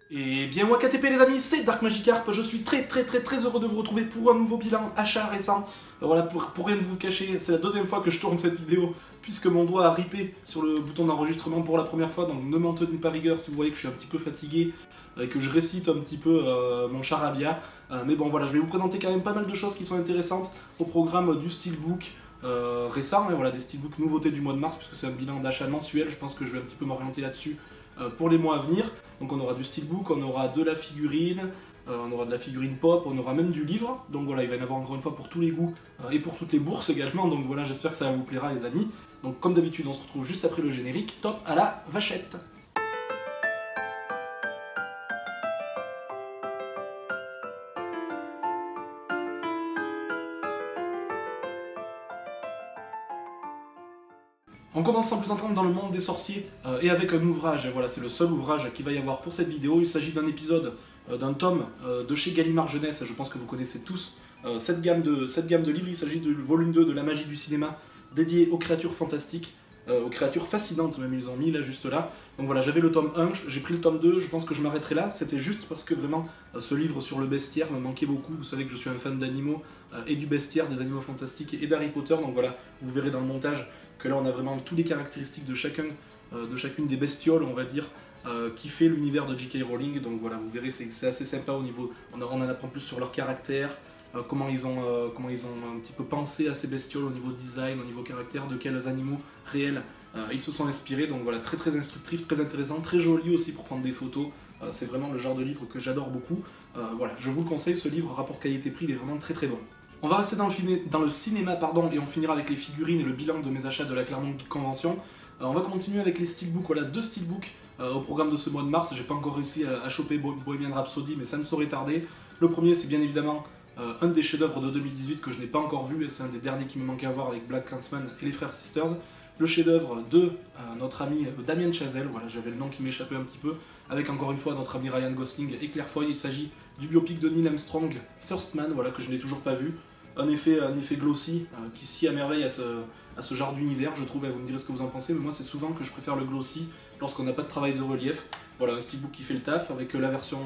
Et bien moi KTP les amis, c'est Dark Magikarp, je suis très heureux de vous retrouver pour un nouveau bilan achat récent. Voilà, pour rien vous cacher, c'est la deuxième fois que je tourne cette vidéo, puisque mon doigt a ripé sur le bouton d'enregistrement pour la première fois, donc ne m'en tenez pas rigueur si vous voyez que je suis un petit peu fatigué, et que je récite un petit peu mon charabia. Mais bon voilà, je vais vous présenter quand même pas mal de choses qui sont intéressantes au programme du Steelbook récent, et voilà, des Steelbook nouveautés du mois de mars, puisque c'est un bilan d'achat mensuel, je pense que je vais un petit peu m'orienter là-dessus pour les mois à venir. Donc on aura du steelbook, on aura de la figurine, on aura de la figurine pop, on aura même du livre. Donc voilà, il va y en avoir encore une fois pour tous les goûts et pour toutes les bourses également. Donc voilà, j'espère que ça vous plaira les amis. Donc comme d'habitude, on se retrouve juste après le générique. Top à la vachette! On commence sans plus attendre dans le monde des sorciers et avec un ouvrage, voilà, c'est le seul ouvrage qu'il va y avoir pour cette vidéo. Il s'agit d'un épisode, d'un tome de chez Gallimard Jeunesse, je pense que vous connaissez tous cette gamme de livres. Il s'agit du volume 2 de la magie du cinéma, dédié aux créatures fantastiques, aux créatures fascinantes même, ils ont mis là, juste là. Donc voilà, j'avais le tome 1, j'ai pris le tome 2, je pense que je m'arrêterai là. C'était juste parce que vraiment, ce livre sur le bestiaire me manquait beaucoup. Vous savez que je suis un fan d'animaux et du bestiaire, des animaux fantastiques et d'Harry Potter. Donc voilà, vous verrez dans le montage que là on a vraiment toutes les caractéristiques de chacune des bestioles, on va dire, qui fait l'univers de J.K. Rowling. Donc voilà, vous verrez, c'est assez sympa au niveau, on en apprend plus sur leur caractère, comment ils ont un petit peu pensé à ces bestioles au niveau design, au niveau caractère, de quels animaux réels ils se sont inspirés. Donc voilà, très instructif, très intéressant, très joli aussi pour prendre des photos. C'est vraiment le genre de livre que j'adore beaucoup. Voilà, je vous le conseille, ce livre, rapport qualité-prix, il est vraiment très bon. On va rester dans le cinéma, pardon, et on finira avec les figurines et le bilan de mes achats de la Claremont Geek Convention. On va continuer avec les steelbooks, voilà, 2 steelbooks au programme de ce mois de mars. J'ai pas encore réussi à choper Bohemian Rhapsody, mais ça ne saurait tarder. Le premier, c'est bien évidemment un des chefs-d'œuvre de 2018 que je n'ai pas encore vu, et c'est un des derniers qui me manquait à voir avec Black Clansman et les Frères Sisters. Le chef-d'œuvre de notre ami Damien Chazelle, voilà, j'avais le nom qui m'échappait un petit peu, avec encore une fois notre ami Ryan Gosling et Claire Foy. Il s'agit du biopic de Neil Armstrong, First Man, voilà, que je n'ai toujours pas vu. Un effet glossy qui scie à merveille à ce genre d'univers, je trouve, et vous me direz ce que vous en pensez, mais moi c'est souvent que je préfère le glossy lorsqu'on n'a pas de travail de relief. Voilà, un steelbook qui fait le taf, avec la version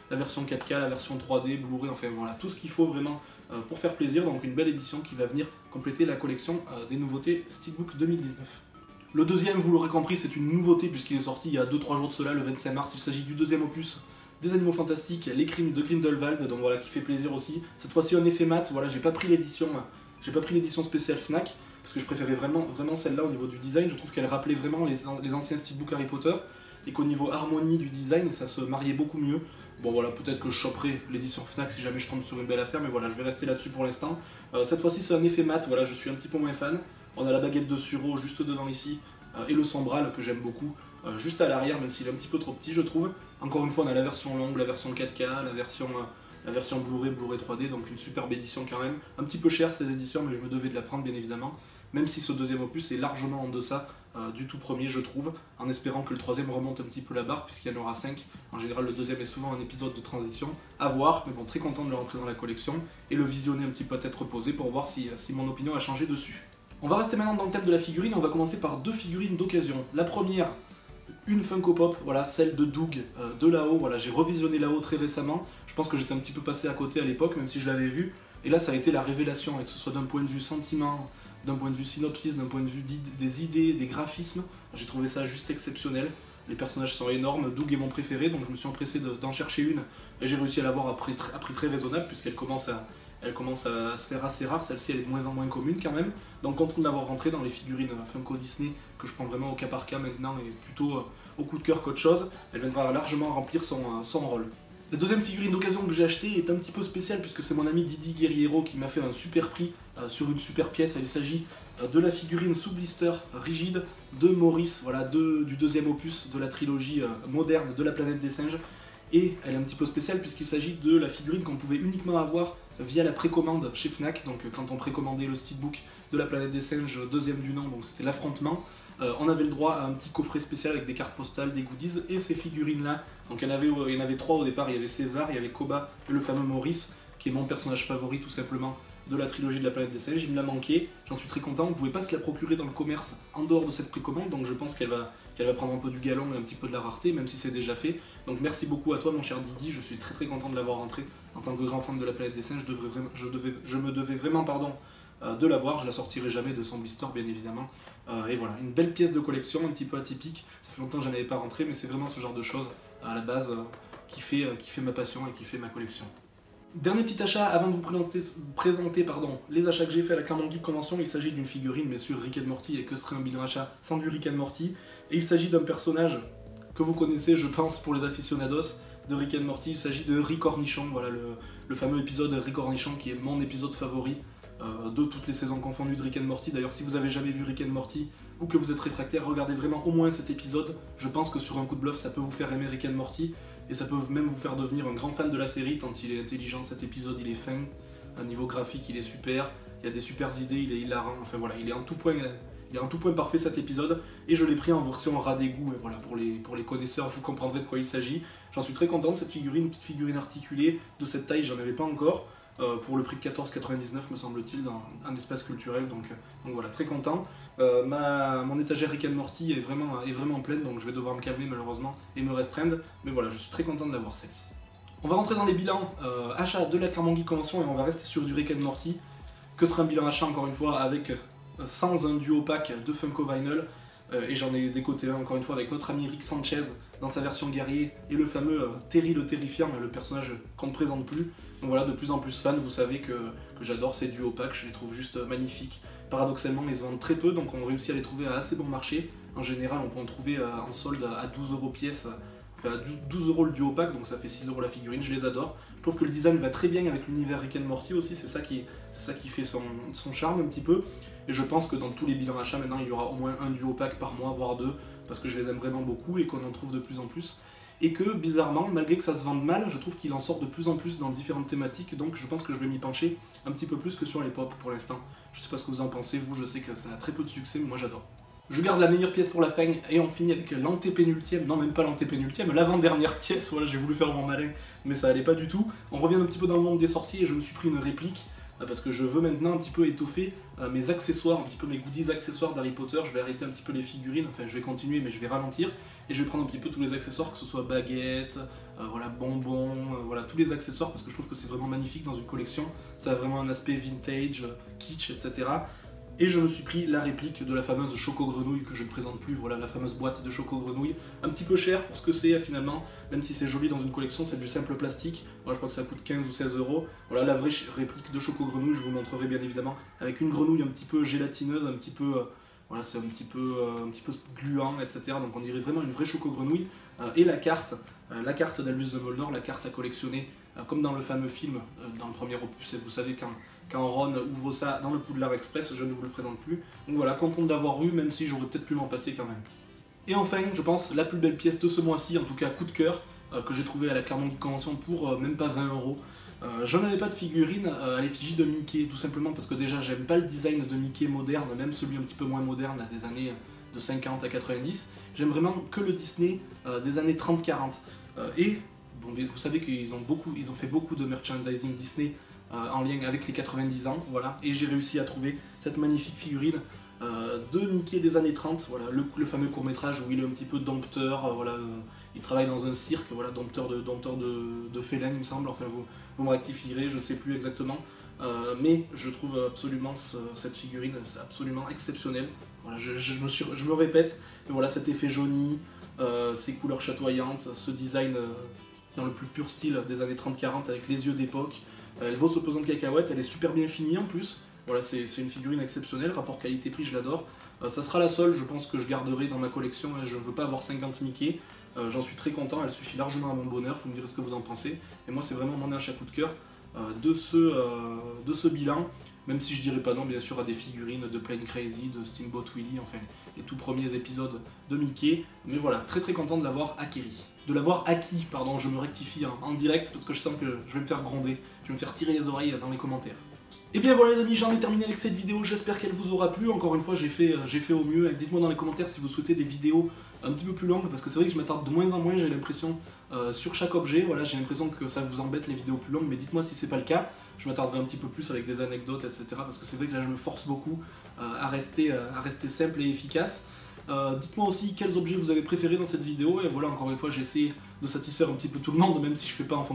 4K, la version 3D, Blu-ray, enfin voilà, tout ce qu'il faut vraiment pour faire plaisir. Donc une belle édition qui va venir compléter la collection des nouveautés Steelbook 2019. Le deuxième, vous l'aurez compris, c'est une nouveauté puisqu'il est sorti il y a 2-3 jours de cela, le 25 mars. Il s'agit du deuxième opus des Animaux Fantastiques, Les Crimes de Grindelwald, donc voilà, qui fait plaisir aussi. Cette fois-ci en effet mat, voilà, j'ai pas pris l'édition spéciale Fnac, parce que je préférais vraiment celle-là au niveau du design. Je trouve qu'elle rappelait vraiment les anciens steelbooks Harry Potter, et qu'au niveau harmonie du design, ça se mariait beaucoup mieux. Bon voilà, peut-être que je choperai l'édition Fnac si jamais je tombe sur une belle affaire, mais voilà, je vais rester là-dessus pour l'instant. Cette fois-ci c'est un effet mat, voilà, je suis un petit peu moins fan. On a la baguette de Suro juste devant ici, et le sombral que j'aime beaucoup, juste à l'arrière, même s'il est un petit peu trop petit je trouve. Encore une fois, on a la version longue, la version 4K, la version Blu-ray 3D, donc une superbe édition quand même. Un petit peu cher ces éditions, mais je me devais de la prendre bien évidemment. Même si ce deuxième opus est largement en deçà du tout premier, je trouve, en espérant que le troisième remonte un petit peu la barre, puisqu'il y en aura 5. En général, le deuxième est souvent un épisode de transition. À voir, mais bon, très content de le rentrer dans la collection et le visionner un petit peu à tête reposée pour voir si mon opinion a changé dessus. On va rester maintenant dans le thème de la figurine, on va commencer par 2 figurines d'occasion. La première, une Funko Pop, voilà, celle de Doug de là-haut. Voilà, j'ai revisionné là-haut très récemment. Je pense que j'étais un petit peu passé à côté à l'époque, même si je l'avais vu. Et là, ça a été la révélation, et que ce soit d'un point de vue sentiment, d'un point de vue synopsis, d'un point de vue des idées, des graphismes. J'ai trouvé ça juste exceptionnel. Les personnages sont énormes, Doug est mon préféré, donc je me suis empressé d'en chercher une. Et j'ai réussi à l'avoir à prix très raisonnable, puisqu'elle commence à se faire assez rare. Celle-ci elle est de moins en moins commune quand même. Donc content de l'avoir rentrée dans les figurines Funko Disney, que je prends vraiment au cas par cas maintenant, et plutôt au coup de cœur qu'autre chose. Elle viendra largement remplir son rôle. La deuxième figurine d'occasion que j'ai achetée est un petit peu spéciale, puisque c'est mon ami Didi Guerriero qui m'a fait un super prix sur une super pièce. Il s'agit de la figurine sous blister rigide de Maurice, voilà, du deuxième opus de la trilogie moderne de la planète des singes. Et elle est un petit peu spéciale puisqu'il s'agit de la figurine qu'on pouvait uniquement avoir via la précommande chez Fnac. Donc quand on précommandait le steelbook de la planète des singes, deuxième du nom, donc c'était l'affrontement, on avait le droit à un petit coffret spécial avec des cartes postales, des goodies et ces figurines là. Donc il y en avait 3 au départ, il y avait César, il y avait Koba et le fameux Maurice, qui est mon personnage favori tout simplement de la trilogie de la planète des singes. Il me l'a manqué, j'en suis très content. On ne pouvait pas se la procurer dans le commerce en dehors de cette précommande, donc je pense qu'il qu'elle va prendre un peu du galon et un petit peu de la rareté, même si c'est déjà fait. Donc merci beaucoup à toi mon cher Didi, je suis très content de l'avoir rentré. En tant que grand fan de la planète des singes, je me devais vraiment de l'avoir, je la sortirai jamais de son blister bien évidemment. Et voilà, une belle pièce de collection, un petit peu atypique, ça fait longtemps que j'en avais pas rentré, mais c'est vraiment ce genre de choses à la base qui fait ma passion et qui fait ma collection. Dernier petit achat avant de vous présenter les achats que j'ai fait à la Claremont Geek Convention. Il s'agit d'une figurine, bien sûr, Rick and Morty, et que serait un bilan achat sans du Rick and Morty. Et il s'agit d'un personnage que vous connaissez, je pense, pour les aficionados de Rick and Morty. Il s'agit de Rick Cornichon, voilà le fameux épisode Rick Cornichon qui est mon épisode favori de toutes les saisons confondues de Rick and Morty. D'ailleurs, si vous avez jamais vu Rick and Morty ou que vous êtes réfractaire, regardez vraiment au moins cet épisode. Je pense que sur un coup de bluff, ça peut vous faire aimer Rick and Morty. Et ça peut même vous faire devenir un grand fan de la série, tant il est intelligent cet épisode, il est fin, à niveau graphique il est super, il y a des super idées, il est hilarant, enfin voilà, il est en tout point parfait cet épisode, et je l'ai pris en version ras d'égout, et voilà, pour les connaisseurs, vous comprendrez de quoi il s'agit. J'en suis très content de cette figurine, une petite figurine articulée, de cette taille, j'en avais pas encore, pour le prix de 14,99 me semble-t-il, dans un espace culturel, donc voilà, très content. Mon étagère Rick and Morty est vraiment pleine, donc je vais devoir me calmer malheureusement et me restreindre, mais voilà, je suis très content de l'avoir celle-ci. On va rentrer dans les bilans achats de la Claremont Geek Convention et on va rester sur du Rick and Morty, que sera un bilan achat encore une fois avec sans un duo pack de Funko Vinyl, et j'en ai décoté un encore une fois avec notre ami Rick Sanchez dans sa version guerrier et le fameux Terry le Terrifiant, le personnage qu'on ne présente plus. Donc voilà, de plus en plus fan, vous savez que j'adore ces duo packs, je les trouve juste magnifiques. Paradoxalement, ils se vendent très peu, donc on réussit à les trouver à assez bon marché. En général, on peut en trouver en solde à 12 € pièce, enfin à 12 € le duo pack, donc ça fait 6 € la figurine, je les adore. Je trouve que le design va très bien avec l'univers Rick and Morty aussi, c'est ça qui fait son charme un petit peu. Et je pense que dans tous les bilans achats, maintenant, il y aura au moins un duo pack par mois, voire deux, parce que je les aime vraiment beaucoup et qu'on en trouve de plus en plus. Et que, bizarrement, malgré que ça se vende mal, je trouve qu'il en sort de plus en plus dans différentes thématiques, donc je pense que je vais m'y pencher un petit peu plus que sur les pop pour l'instant. Je sais pas ce que vous en pensez, vous, je sais que ça a très peu de succès, mais moi j'adore. Je garde la meilleure pièce pour la fin, et on finit avec l'antépénultième, non même pas l'antépénultième, l'avant-dernière pièce, voilà, j'ai voulu faire mon malin, mais ça allait pas du tout. On revient un petit peu dans le monde des sorciers, et je me suis pris une réplique, parce que je veux maintenant un petit peu étoffer mes accessoires, un petit peu mes goodies accessoires d'Harry Potter. Je vais arrêter un petit peu les figurines, enfin je vais continuer mais je vais ralentir, et je vais prendre un petit peu tous les accessoires, que ce soit baguettes, voilà, bonbons, voilà, tous les accessoires, parce que je trouve que c'est vraiment magnifique dans une collection, ça a vraiment un aspect vintage, kitsch, etc. Et je me suis pris la réplique de la fameuse Choco Grenouille que je ne présente plus, voilà la fameuse boîte de Choco Grenouille, un petit peu cher pour ce que c'est finalement, même si c'est joli dans une collection, c'est du simple plastique, voilà, je crois que ça coûte 15 ou 16 €. Voilà la vraie réplique de Choco Grenouille, je vous montrerai bien évidemment, avec une grenouille un petit peu gélatineuse, un petit peu, voilà, c'est un petit peu gluant, etc. Donc on dirait vraiment une vraie Choco Grenouille. Et la carte d'Albus Dumbledore, la carte à collectionner, comme dans le fameux film, dans le premier opus, et vous savez quand Ron ouvre ça dans le Poudlard Express, je ne vous le présente plus. Donc voilà, content d'avoir eu, même si j'aurais peut-être pu m'en passer quand même. Et enfin, je pense, la plus belle pièce de ce mois-ci, en tout cas coup de cœur, que j'ai trouvé à la Claremont Geek Convention pour même pas 20 €. J'en avais pas de figurine à l'effigie de Mickey, tout simplement parce que déjà j'aime pas le design de Mickey moderne, même celui un petit peu moins moderne, des années de 50 à 90. J'aime vraiment que le Disney des années 30-40. Et bon, vous savez qu'ils ont fait beaucoup de merchandising Disney en lien avec les 90 ans, voilà, et j'ai réussi à trouver cette magnifique figurine de Mickey des années 30, voilà, le fameux court-métrage où il est un petit peu dompteur, voilà, il travaille dans un cirque, voilà, dompteur de félins, il me semble, enfin vous me rectifierez, je ne sais plus exactement, mais je trouve absolument cette figurine absolument exceptionnelle. Voilà, je me répète, mais voilà, cet effet jauni, ces couleurs chatoyantes, ce design dans le plus pur style des années 30-40 avec les yeux d'époque. Elle vaut ce pesant de cacahuètes, elle est super bien finie en plus. Voilà, c'est une figurine exceptionnelle, rapport qualité-prix, je l'adore. Ça sera la seule, je pense, que je garderai dans ma collection. Je ne veux pas avoir 50 Mickey. J'en suis très content, elle suffit largement à mon bonheur. Vous me direz ce que vous en pensez. Et moi, c'est vraiment mon achat coup de cœur de ce bilan. Même si je dirais pas non, bien sûr, à des figurines de Plane Crazy, de Steamboat Willie, enfin, les tout premiers épisodes de Mickey. Mais voilà, très content de l'avoir acquis. Pardon, je me rectifie en direct parce que je sens que je vais me faire gronder, je vais me faire tirer les oreilles dans les commentaires. Et bien voilà les amis, j'en ai terminé avec cette vidéo, j'espère qu'elle vous aura plu. Encore une fois, j'ai fait au mieux. Dites-moi dans les commentaires si vous souhaitez des vidéos un petit peu plus longues, parce que c'est vrai que je m'attarde de moins en moins, j'ai l'impression, sur chaque objet. Voilà, j'ai l'impression que ça vous embête les vidéos plus longues, mais dites-moi si c'est pas le cas. Je m'attarderai un petit peu plus avec des anecdotes, etc. Parce que c'est vrai que là je me force beaucoup à rester simple et efficace. Dites-moi aussi quels objets vous avez préférés dans cette vidéo, et voilà, encore une fois, j'essaie de satisfaire un petit peu tout le monde, même si je fais pas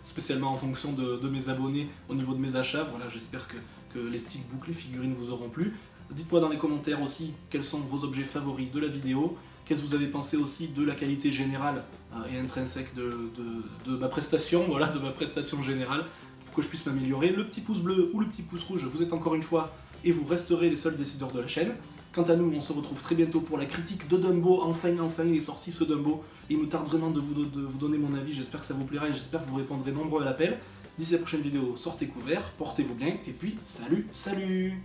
spécialement en fonction de mes abonnés au niveau de mes achats. Voilà, j'espère que les steelbooks, les figurines vous auront plu. Dites-moi dans les commentaires aussi quels sont vos objets favoris de la vidéo. Qu'est-ce que vous avez pensé aussi de la qualité générale et intrinsèque de ma prestation, voilà, de ma prestation générale, pour que je puisse m'améliorer. Le petit pouce bleu ou le petit pouce rouge, vous êtes encore une fois, et vous resterez les seuls décideurs de la chaîne. Quant à nous, on se retrouve très bientôt pour la critique de Dumbo. Enfin, il est sorti ce Dumbo. Il me tarde vraiment de vous donner mon avis, j'espère que ça vous plaira et j'espère que vous répondrez nombreux à l'appel. D'ici la prochaine vidéo, sortez couverts, portez-vous bien, et puis salut, salut!